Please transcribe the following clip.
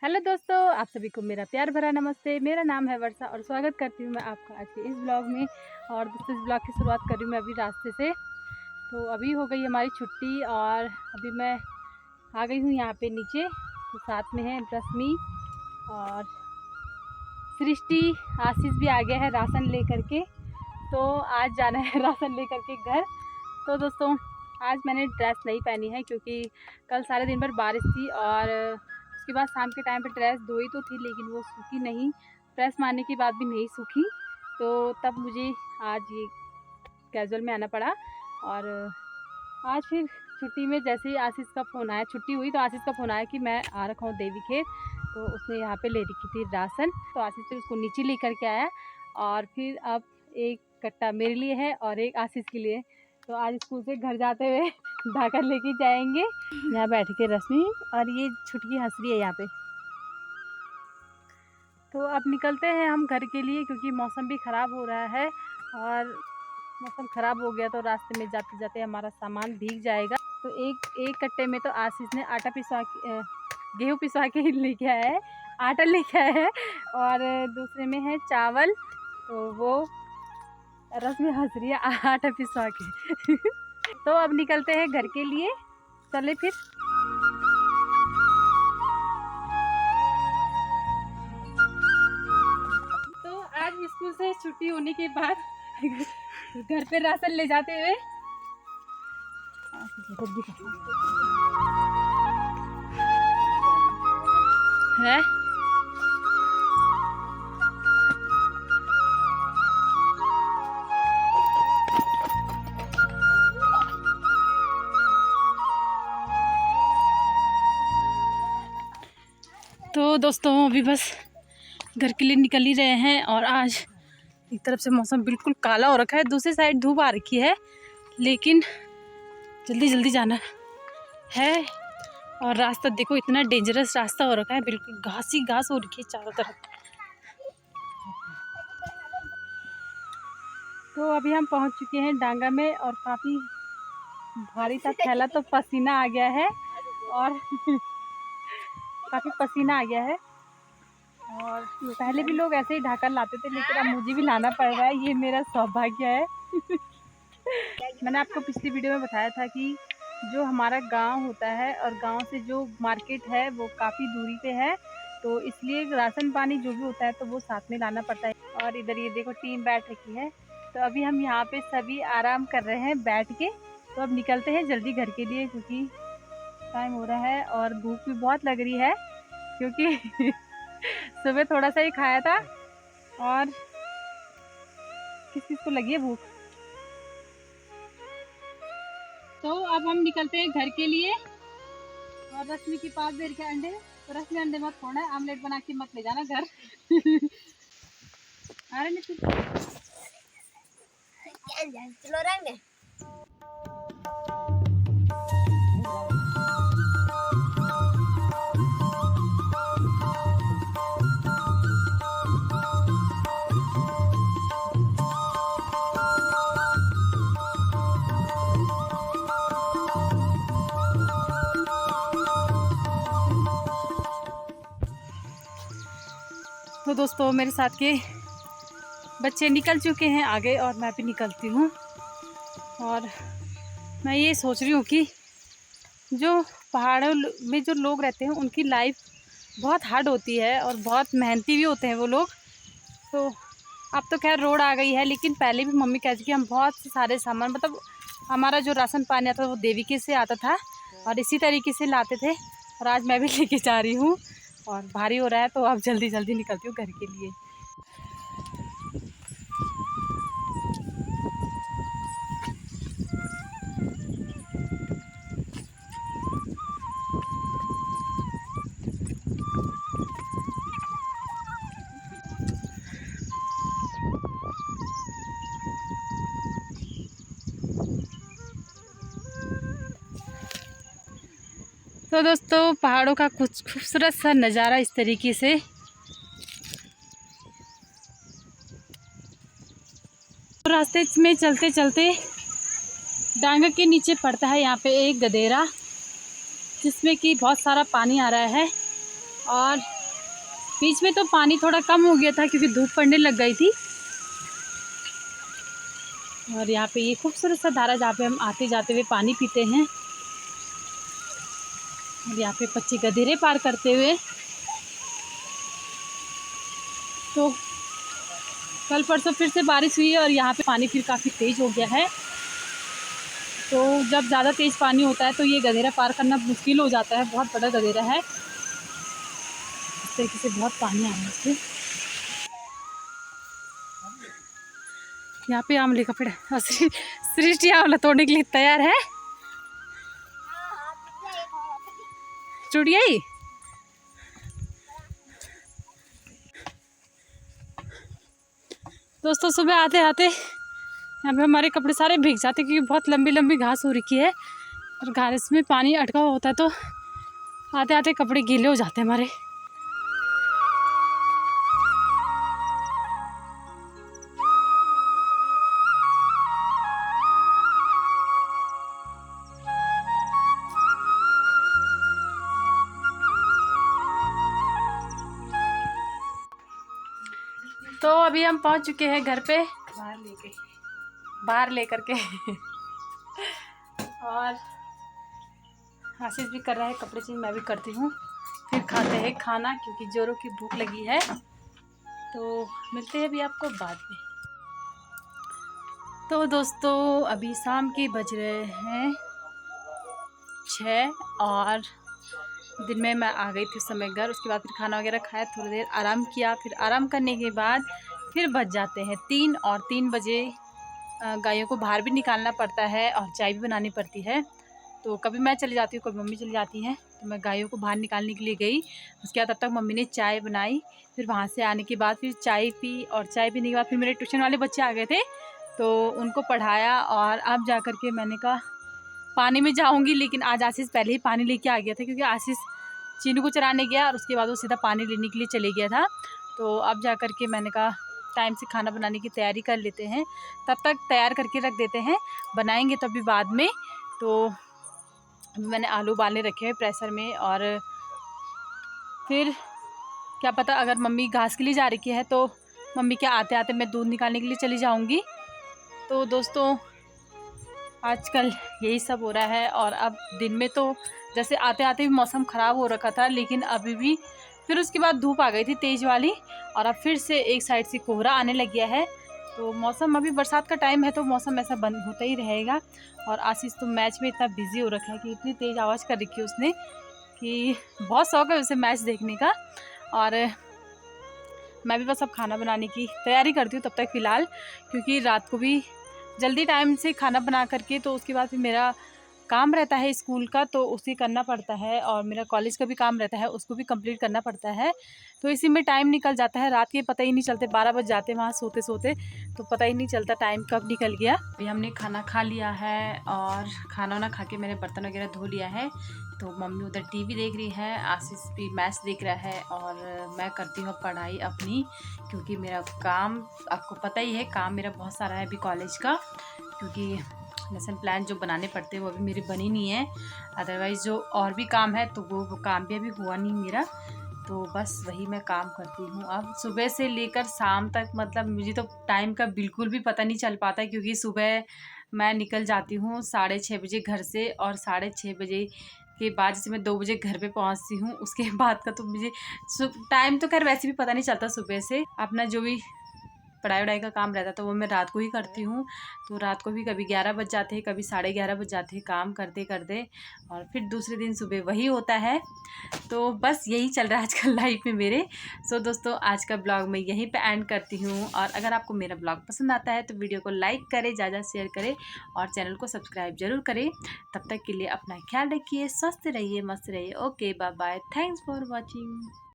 Hello दोस्तों, आप सभी को मेरा प्यार भरा नमस्ते। मेरा नाम है वर्षा और स्वागत करती हूँ मैं आपका आज के इस ब्लॉग में। और दोस्तों, इस ब्लॉग की शुरुआत कर रही हूँ मैं अभी रास्ते से। तो अभी हो गई हमारी छुट्टी और अभी मैं आ गई हूँ यहाँ पे नीचे। तो साथ में है रश्मि और सृष्टि, आशीष भी आ गया है राशन लेकर के। तो आज जाना है राशन लेकर के घर। तो दोस्तों, आज मैंने ड्रेस नहीं पहनी है क्योंकि कल सारे दिन भर बारिश थी और उसके बाद शाम के टाइम पे ड्रेस धोई तो थी लेकिन वो सूखी नहीं, प्रेस मारने के बाद भी नहीं सूखी। तो तब मुझे आज ये कैजुअल में आना पड़ा। और आज फिर छुट्टी में जैसे ही आशीष का फ़ोन आया, छुट्टी हुई तो आशीष का फ़ोन आया कि मैं आ रखा हूँ देवी खेत। तो उसने यहाँ पे ले रखी थी राशन, तो आशीष फिर उसको नीचे ले करके आया। और फिर अब एक कट्टा मेरे लिए है और एक आशीष के लिए। तो आज स्कूल से घर जाते हुए ढाकर लेके जाएंगे। यहाँ बैठ के रश्मि और ये छुटकी हंस रही है यहाँ पे। तो अब निकलते हैं हम घर के लिए क्योंकि मौसम भी ख़राब हो रहा है और मौसम ख़राब हो गया तो रास्ते में जाते जाते हमारा सामान भीग जाएगा। तो एक कट्टे में तो आशीष ने आटा पिसवा के गेहूँ पिसवा के लेके आया है, आटा लेके आया है। और दूसरे में है चावल, तो वो रश्मि हंस रही है आटा पिसवा के। तो अब निकलते हैं घर के लिए, चले फिर। तो आज स्कूल से छुट्टी होने के बाद घर पे राशन ले जाते हुए है। तो दोस्तों, अभी बस घर के लिए निकल ही रहे हैं और आज एक तरफ से मौसम बिल्कुल काला हो रखा है, दूसरी साइड धूप आ रखी है, लेकिन जल्दी जल्दी जाना है। और रास्ता देखो, इतना डेंजरस रास्ता हो रखा है, बिल्कुल घास ही घास हो रखी है चारों तरफ। तो अभी हम पहुंच चुके हैं डांगा में और काफ़ी भारी सा थैला, तो पसीना आ गया है और काफ़ी पसीना आ गया है। और पहले भी लोग ऐसे ही ढाकर लाते थे लेकिन अब मुझे भी लाना पड़ रहा है, ये मेरा सौभाग्य है। मैंने आपको पिछली वीडियो में बताया था कि जो हमारा गांव होता है और गांव से जो मार्केट है वो काफ़ी दूरी पे है, तो इसलिए राशन पानी जो भी होता है तो वो साथ में लाना पड़ता है। और इधर ये देखो टीम बैठ रखी है, तो अभी हम यहाँ पे सभी आराम कर रहे हैं बैठ के। तो अब निकलते हैं जल्दी घर के लिए क्योंकि टाइम हो रहा है और भूख भी बहुत लग रही है क्योंकि सुबह थोड़ा सा ही खाया था। और किस किस को लगी है भूख। तो अब हम निकलते हैं घर के लिए और रश्मि के पास देर के अंडे, तो रश्मि अंडे मत छोड़ना, आमलेट बना के मत ले जाना घर। अरे नहीं चलो रंग। तो दोस्तों, मेरे साथ के बच्चे निकल चुके हैं आगे और मैं भी निकलती हूँ। और मैं ये सोच रही हूँ कि जो पहाड़ों में जो लोग रहते हैं उनकी लाइफ बहुत हार्ड होती है और बहुत मेहनती भी होते हैं वो लोग। तो अब तो खैर रोड आ गई है, लेकिन पहले भी मम्मी कहती कि हम बहुत सारे सामान, मतलब हमारा जो राशन पानी आता था वो देविके से आता था और इसी तरीके से लाते थे। और आज मैं भी लेके जा रही हूँ और भारी हो रहा है, तो अब जल्दी जल्दी निकलती हूँ घर के लिए। तो दोस्तों, पहाड़ों का कुछ खूबसूरत सा नज़ारा इस तरीके से। रास्ते में चलते चलते डांगा के नीचे पड़ता है यहाँ पे एक गदेरा, जिसमें कि बहुत सारा पानी आ रहा है। और बीच में तो पानी थोड़ा कम हो गया था क्योंकि धूप पड़ने लग गई थी। और यहाँ पे ये खूबसूरत सा धारा जहाँ पे हम आते जाते हुए पानी पीते हैं। और यहाँ पे बच्चे गधेरे पार करते हुए। तो कल परसों फिर से बारिश हुई है और यहाँ पे पानी फिर काफ़ी तेज़ हो गया है। तो जब ज़्यादा तेज़ पानी होता है तो ये गधेरा पार करना मुश्किल हो जाता है। बहुत बड़ा गधेरा है, इस तरीके से बहुत पानी आ रहा है इससे। यहाँ पे आमले का पेड़ और सृष्टि आंवला तोड़ने के लिए तैयार है। चुड़िया ही दोस्तों, सुबह आते आते यहाँ पे हमारे कपड़े सारे भीग जाते क्योंकि बहुत लंबी लंबी घास हो रखी है और घास में पानी अटका हुआ होता है तो आते आते कपड़े गीले हो जाते हैं हमारे। तो अभी हम पहुंच चुके हैं घर पे बाहर लेकर के और आशीष भी कर रहा है कपड़े चेंज, मैं भी करती हूँ। फिर खाते हैं खाना क्योंकि जोरों की भूख लगी है। तो मिलते हैं अभी आपको बाद में। तो दोस्तों अभी शाम के बज रहे हैं 6 और दिन में मैं आ गई थी उस समय घर। उसके बाद फिर खाना वगैरह खाया, थोड़ी देर आराम किया। फिर आराम करने के बाद फिर बज जाते हैं 3 और 3 बजे गायों को बाहर भी निकालना पड़ता है और चाय भी बनानी पड़ती है। तो कभी मैं चली जाती हूँ, कभी मम्मी चली जाती हैं। तो मैं गायों को बाहर निकालने के लिए गई। उसके बाद तब तक मम्मी ने चाय बनाई। फिर वहाँ से आने के बाद फिर चाय पी और चाय पीने के बाद फिर मेरे ट्यूशन वाले बच्चे आ गए थे तो उनको पढ़ाया। और अब जा कर के मैंने कहा पानी में जाऊँगी, लेकिन आज आशीष पहले ही पानी लेके आ गया था क्योंकि आशीष चीनू को चराने गया और उसके बाद वो सीधा पानी लेने के लिए चले गया था। तो अब जा कर के मैंने कहा टाइम से खाना बनाने की तैयारी कर लेते हैं, तब तक तैयार करके रख देते हैं, बनाएंगे तो अभी बाद में। तो अभी मैंने आलू उबालने रखे हैं प्रेशर में। और फिर क्या पता अगर मम्मी घास के लिए जा रही है तो मम्मी के आते आते मैं दूध निकालने के लिए चली जाऊंगी। तो दोस्तों आजकल यही सब हो रहा है। और अब दिन में तो जैसे आते आते भी मौसम ख़राब हो रखा था, लेकिन अभी भी फिर उसके बाद धूप आ गई थी तेज़ वाली और अब फिर से एक साइड से कोहरा आने लग गया है। तो मौसम अभी बरसात का टाइम है तो मौसम ऐसा बंद होता ही रहेगा। और आशीष तो मैच में इतना बिजी हो रखा है कि इतनी तेज़ आवाज़ कर रखी है उसने कि बहुत शौक है उसे मैच देखने का। और मैं भी बस अब खाना बनाने की तैयारी करती हूँ तब तक फ़िलहाल, क्योंकि रात को भी जल्दी टाइम से खाना बना करके तो उसके बाद फिर मेरा काम रहता है स्कूल का तो उसे करना पड़ता है और मेरा कॉलेज का भी काम रहता है उसको भी कंप्लीट करना पड़ता है। तो इसी में टाइम निकल जाता है, रात के पता ही नहीं चलते 12 बज जाते वहाँ सोते सोते, तो पता ही नहीं चलता टाइम कब निकल गया। अभी हमने खाना खा लिया है और खाना वाना खा के मैंने बर्तन वगैरह धो लिया है। तो मम्मी उधर टीवी देख रही है, आशीष भी मैच देख रहा है और मैं करती हूँ पढ़ाई अपनी, क्योंकि मेरा काम आपको पता ही है, काम मेरा बहुत सारा है अभी कॉलेज का, क्योंकि लेसन प्लान जो बनाने पड़ते हैं वो अभी मेरे बने नहीं है। अदरवाइज़ जो और भी काम है तो वो काम भी अभी हुआ नहीं मेरा। तो बस वही मैं काम करती हूँ अब सुबह से लेकर शाम तक। मतलब मुझे तो टाइम का बिल्कुल भी पता नहीं चल पाता, क्योंकि सुबह मैं निकल जाती हूँ 6:30 बजे घर से और 6:30 बजे के बाद जैसे मैं 2 बजे घर पे पहुँचती हूँ, उसके बाद का तो मुझे टाइम तो खैर वैसे भी पता नहीं चलता। सुबह से अपना जो भी पढ़ाई वढ़ाई का काम रहता तो वो मैं रात को ही करती हूँ। तो रात को भी कभी 11 बज जाते हैं, कभी 11:30 बज जाते हैं काम करते करते, और फिर दूसरे दिन सुबह वही होता है। तो बस यही चल रहा है आजकल लाइफ में मेरे। सो दोस्तों आज का ब्लॉग मैं यहीं पे एंड करती हूँ। और अगर आपको मेरा ब्लॉग पसंद आता है तो वीडियो को लाइक करें, ज़्यादा शेयर करें और चैनल को सब्सक्राइब जरूर करें। तब तक के लिए अपना ख्याल रखिए, स्वस्थ रहिए, मस्त रहिए। Okay bye bye, thanks for watching.